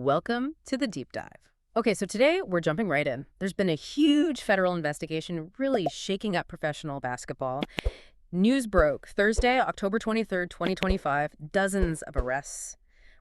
Welcome to the deep dive. Okay, so today we're jumping right in. There's been a huge federal investigation really shaking up professional basketball. News broke Thursday, October 23rd, 2025, dozens of arrests.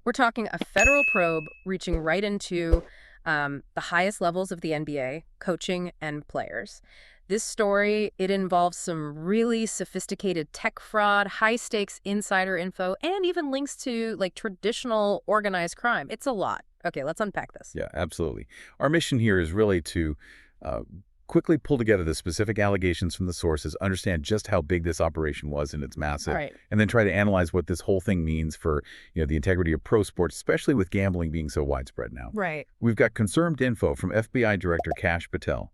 We're talking a federal probe reaching right into the highest levels of the NBA, coaching and players. This story, it involves some really sophisticated tech fraud, high-stakes insider info, and even links to like traditional organized crime. It's a lot. Okay, let's unpack this. Yeah, absolutely. Our mission here is really to uh, quickly pull together the specific allegations from the sources, understand just how big this operation was, and it's massive, All right. and then try to analyze what this whole thing means for the integrity of pro sports, especially with gambling being so widespread now. Right. We've got confirmed info from FBI Director Kash Patel.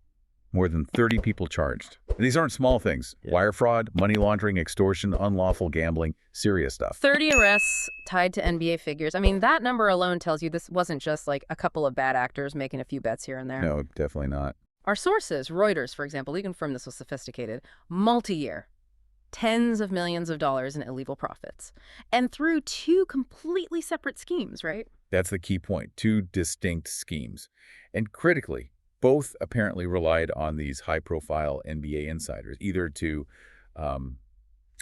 More than 30 people charged. And these aren't small things. Yeah. Wire fraud, money laundering, extortion, unlawful gambling, serious stuff. 30 arrests tied to NBA figures. I mean, that number alone tells you this wasn't just like a couple of bad actors making a few bets here and there. No, definitely not. Our sources, Reuters, for example, they confirmed this was sophisticated. Multi-year. Tens of millions of dollars in illegal profits. And through two completely separate schemes, right? That's the key point. Two distinct schemes. And critically, both apparently relied on these high-profile NBA insiders, either to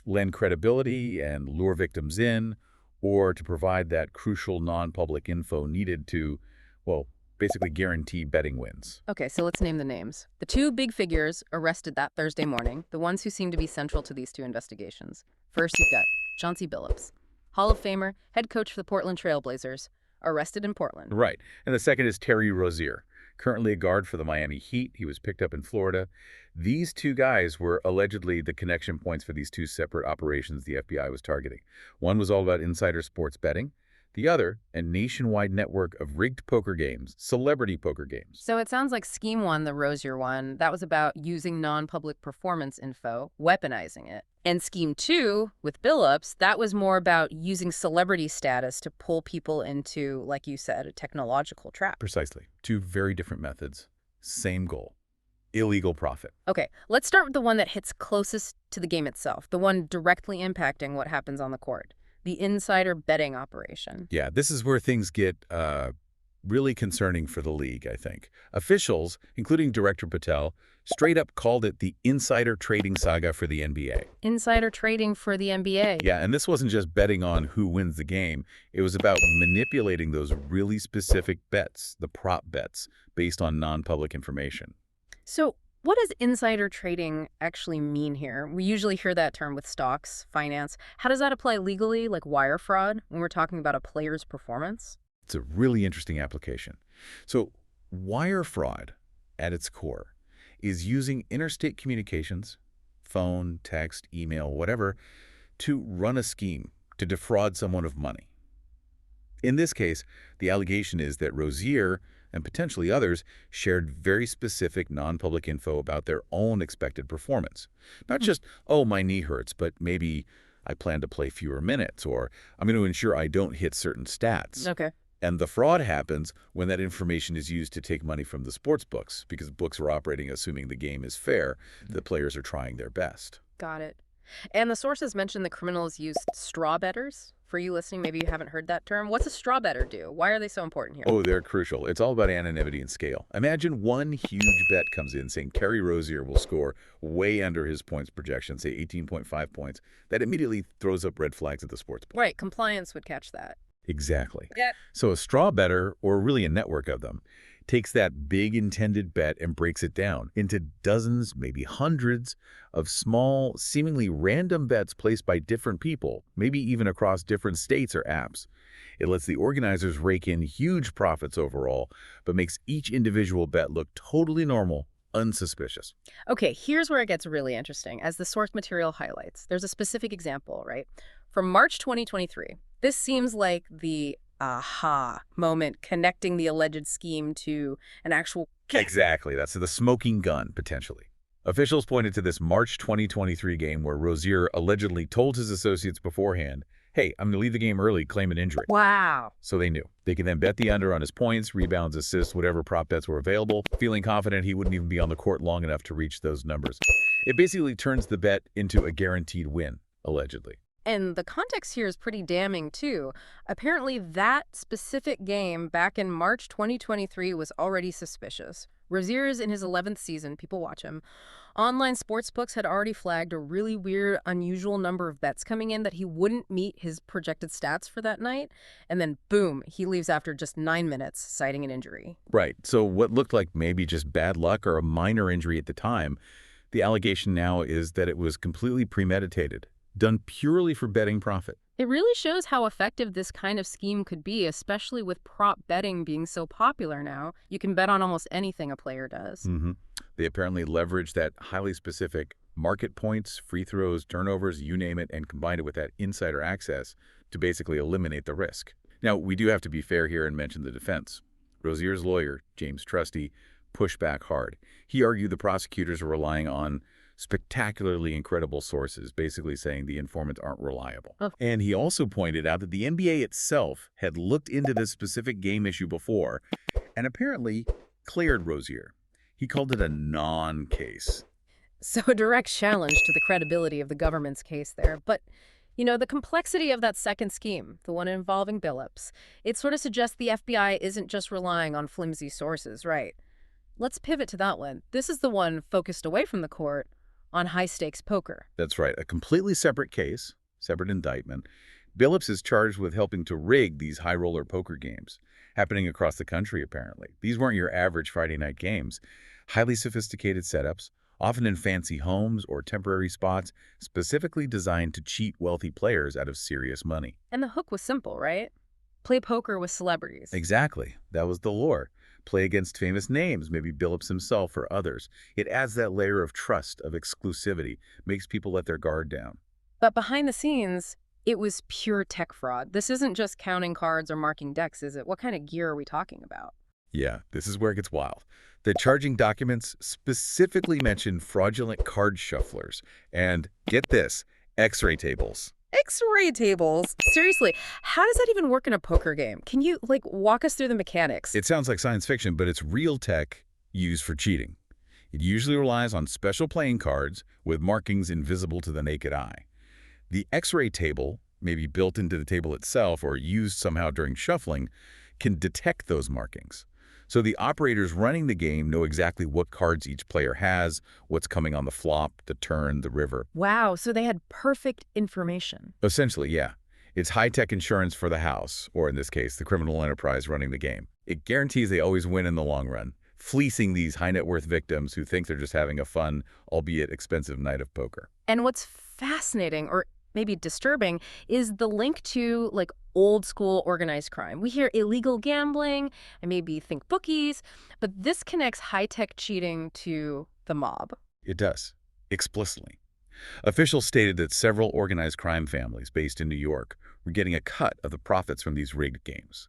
lend credibility and lure victims in, or to provide that crucial non-public info needed to, well, basically guarantee betting wins. Okay, so let's name the names. The two big figures arrested that Thursday morning, the ones who seem to be central to these two investigations. First, you've got Chauncey Billups, Hall of Famer, head coach for the Portland Trail Blazers, arrested in Portland. Right. And the second is Terry Rozier, currently a guard for the Miami Heat. He was picked up in Florida. These two guys were allegedly the connection points for these two separate operations the FBI was targeting. One was all about insider sports betting. The other, a nationwide network of rigged poker games, celebrity poker games. So it sounds like Scheme 1, the Rozier one, that was about using non-public performance info, weaponizing it. And Scheme 2, with Billups, that was more about using celebrity status to pull people into, like you said, a technological trap. Precisely. Two very different methods, same goal. Illegal profit. Okay, let's start with the one that hits closest to the game itself, the one directly impacting what happens on the court. The insider betting operation. Yeah, this is where things get really concerning for the league, I think. Officials, including Director Patel, straight up called it the insider trading saga for the NBA. Insider trading for the NBA. Yeah, and this wasn't just betting on who wins the game. It was about manipulating those really specific bets, the prop bets, based on non-public information. So what does insider trading actually mean here? We usually hear that term with stocks, finance. How does that apply legally, like wire fraud, when we're talking about a player's performance? It's a really interesting application. So wire fraud, at its core, is using interstate communications, phone, text, email, whatever, to run a scheme to defraud someone of money. In this case, the allegation is that Rozier and potentially others shared very specific non-public info about their own expected performance. Not just, oh, my knee hurts, but maybe I plan to play fewer minutes, or I'm going to ensure I don't hit certain stats. Okay. And the fraud happens when that information is used to take money from the sports books, because books are operating assuming the game is fair, the players are trying their best. Got it. And the sources mentioned the criminals used straw bettors. For you listening, maybe you haven't heard that term. What's a straw bettor do? Why are they so important here? Oh, they're crucial. It's all about anonymity and scale. Imagine one huge bet comes in saying Terry Rozier will score way under his points projection, say 18.5 points. That immediately throws up red flags at the sports book. Right, compliance would catch that. Exactly. Yeah. So a straw bettor, or really a network of them, takes that big intended bet and breaks it down into dozens, maybe hundreds of small, seemingly random bets placed by different people, maybe even across different states or apps. It lets the organizers rake in huge profits overall, but makes each individual bet look totally normal, unsuspicious. Okay, here's where it gets really interesting. As the source material highlights, there's a specific example, right? From March 2023, this seems like the aha moment connecting the alleged scheme to an actual... Exactly. That's the smoking gun, potentially. Officials pointed to this March 2023 game where Rozier allegedly told his associates beforehand, hey, I'm going to leave the game early, claim an injury. Wow. So they knew. They could then bet the under on his points, rebounds, assists, whatever prop bets were available, feeling confident he wouldn't even be on the court long enough to reach those numbers. It basically turns the bet into a guaranteed win, allegedly. And the context here is pretty damning, too. Apparently, that specific game back in March 2023 was already suspicious. Rozier's in his 11th season, people watch him. Online sportsbooks had already flagged a really weird, unusual number of bets coming in that he wouldn't meet his projected stats for that night. And then, boom, he leaves after just 9 minutes, citing an injury. Right. So what looked like maybe just bad luck or a minor injury at the time, the allegation now is that it was completely premeditated, done purely for betting profit. It really shows how effective this kind of scheme could be, especially with prop betting being so popular now. You can bet on almost anything a player does. They apparently leveraged that highly specific market points, free throws, turnovers, you name it, and combined it with that insider access to basically eliminate the risk. Now, we do have to be fair here and mention the defense. Rozier's lawyer, James Trusty, pushed back hard. He argued the prosecutors are relying on spectacularly incredible sources, basically saying the informants aren't reliable. Oh. And he also pointed out that the NBA itself had looked into this specific game issue before and apparently cleared Rozier. He called it a non-case. So a direct challenge to the credibility of the government's case there. But, the complexity of that second scheme, the one involving Billups, it sort of suggests the FBI isn't just relying on flimsy sources, right? Let's pivot to that one. This is the one focused away from the court on high-stakes poker. That's right, a completely separate case, separate indictment. Billups is charged with helping to rig these high-roller poker games, happening across the country, apparently. These weren't your average Friday night games. Highly sophisticated setups, often in fancy homes or temporary spots, specifically designed to cheat wealthy players out of serious money. And the hook was simple, right? Play poker with celebrities. Exactly. That was the lure. Play against famous names, maybe Billups himself or others. It adds that layer of trust, of exclusivity, makes people let their guard down. But behind the scenes, it was pure tech fraud. This isn't just counting cards or marking decks, is it? What kind of gear are we talking about? Yeah, this is where it gets wild. The charging documents specifically mention fraudulent card shufflers and, get this, X-ray tables. X-ray tables? Seriously, how does that even work in a poker game? Can you, walk us through the mechanics? It sounds like science fiction, but it's real tech used for cheating. It usually relies on special playing cards with markings invisible to the naked eye. The X-ray table, maybe built into the table itself or used somehow during shuffling, can detect those markings. So the operators running the game know exactly what cards each player has, what's coming on the flop, the turn, the river. Wow, so they had perfect information. Essentially, yeah. It's high-tech insurance for the house, or in this case, the criminal enterprise running the game. It guarantees they always win in the long run, fleecing these high-net-worth victims who think they're just having a fun, albeit expensive night of poker. And what's fascinating, or maybe disturbing, is the link to, old school organized crime. We hear illegal gambling, and maybe think bookies, but this connects high-tech cheating to the mob. It does, explicitly. Officials stated that several organized crime families based in New York were getting a cut of the profits from these rigged games.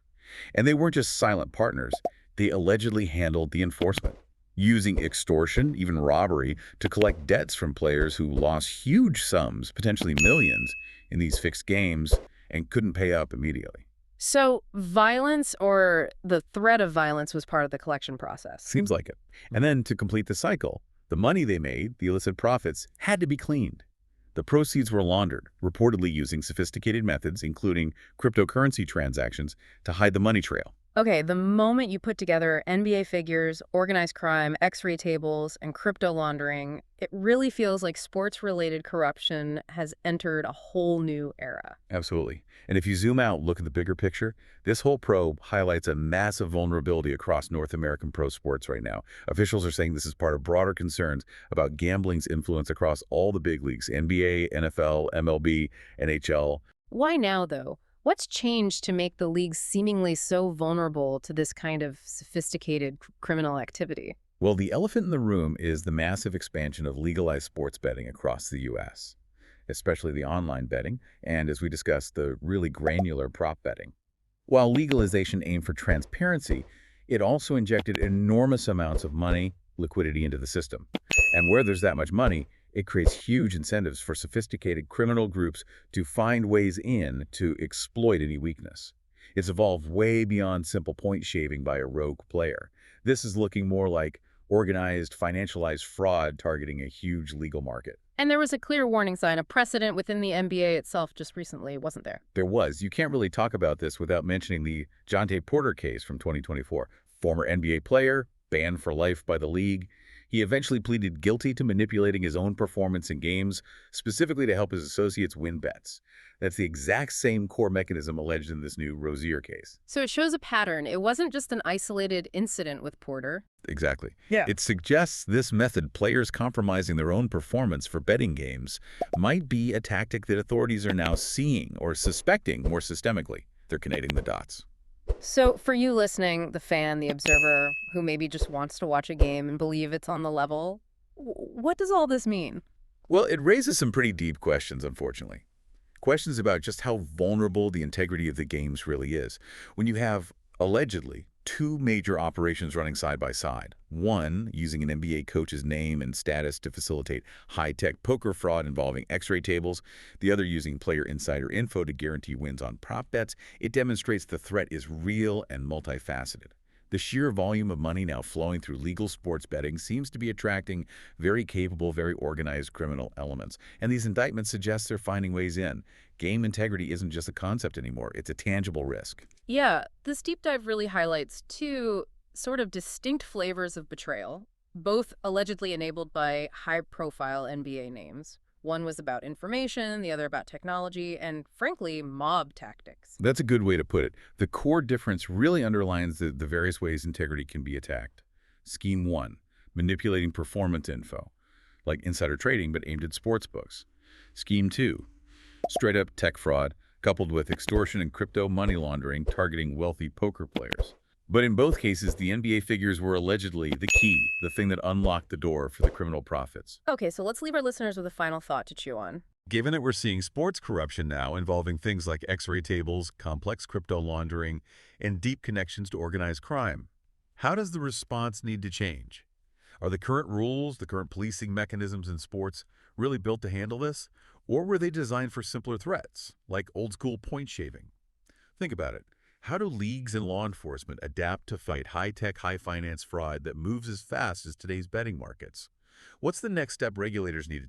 And they weren't just silent partners, they allegedly handled the enforcement, using extortion, even robbery, to collect debts from players who lost huge sums, potentially millions, in these fixed games and couldn't pay up immediately. So violence or the threat of violence was part of the collection process. Seems like it. And then to complete the cycle, the money they made, the illicit profits, had to be cleaned. The proceeds were laundered, reportedly using sophisticated methods, including cryptocurrency transactions, to hide the money trail. Okay, the moment you put together NBA figures, organized crime, X-ray tables, and crypto laundering, it really feels like sports-related corruption has entered a whole new era. Absolutely. And if you zoom out, look at the bigger picture, this whole probe highlights a massive vulnerability across North American pro sports right now. Officials are saying this is part of broader concerns about gambling's influence across all the big leagues, NBA, NFL, MLB, NHL. Why now, though? What's changed to make the leagues seemingly so vulnerable to this kind of sophisticated criminal activity? Well, the elephant in the room is the massive expansion of legalized sports betting across the U.S., especially the online betting, and as we discussed, the really granular prop betting. While legalization aimed for transparency, it also injected enormous amounts of money, liquidity into the system. And where there's that much money, it creates huge incentives for sophisticated criminal groups to find ways in to exploit any weakness. It's evolved way beyond simple point shaving by a rogue player. This is looking more like organized, financialized fraud targeting a huge legal market. And there was a clear warning sign, a precedent within the NBA itself just recently, wasn't there? There was. You can't really talk about this without mentioning the Jonte Porter case from 2024. Former NBA player, banned for life by the league. He eventually pleaded guilty to manipulating his own performance in games, specifically to help his associates win bets. That's the exact same core mechanism alleged in this new Rozier case. So it shows a pattern. It wasn't just an isolated incident with Porter. Exactly. Yeah. It suggests this method, players compromising their own performance for betting games, might be a tactic that authorities are now seeing or suspecting more systemically. They're connecting the dots. So for you listening, the fan, the observer, who maybe just wants to watch a game and believe it's on the level, what does all this mean? Well, it raises some pretty deep questions, unfortunately. Questions about just how vulnerable the integrity of the games really is. When you have, allegedly, two major operations running side by side. One, using an NBA coach's name and status to facilitate high-tech poker fraud involving X-ray tables. The other using player insider info to guarantee wins on prop bets. It demonstrates the threat is real and multifaceted. The sheer volume of money now flowing through legal sports betting seems to be attracting very capable, very organized criminal elements. And these indictments suggest they're finding ways in. Game integrity isn't just a concept anymore. It's a tangible risk. Yeah, this deep dive really highlights two sort of distinct flavors of betrayal, both allegedly enabled by high-profile NBA names. One was about information, the other about technology, and frankly, mob tactics. That's a good way to put it. The core difference really underlines the various ways integrity can be attacked. Scheme 1, manipulating performance info, like insider trading but aimed at sports books. Scheme 2, straight-up tech fraud, coupled with extortion and crypto money laundering targeting wealthy poker players. But in both cases, the NBA figures were allegedly the key, the thing that unlocked the door for the criminal profits. Okay, so let's leave our listeners with a final thought to chew on. Given that we're seeing sports corruption now involving things like X-ray tables, complex crypto laundering, and deep connections to organized crime, how does the response need to change? Are the current rules, the current policing mechanisms in sports really built to handle this? Or were they designed for simpler threats, like old-school point shaving? Think about it. How do leagues and law enforcement adapt to fight high-tech, high-finance fraud that moves as fast as today's betting markets? What's the next step regulators need to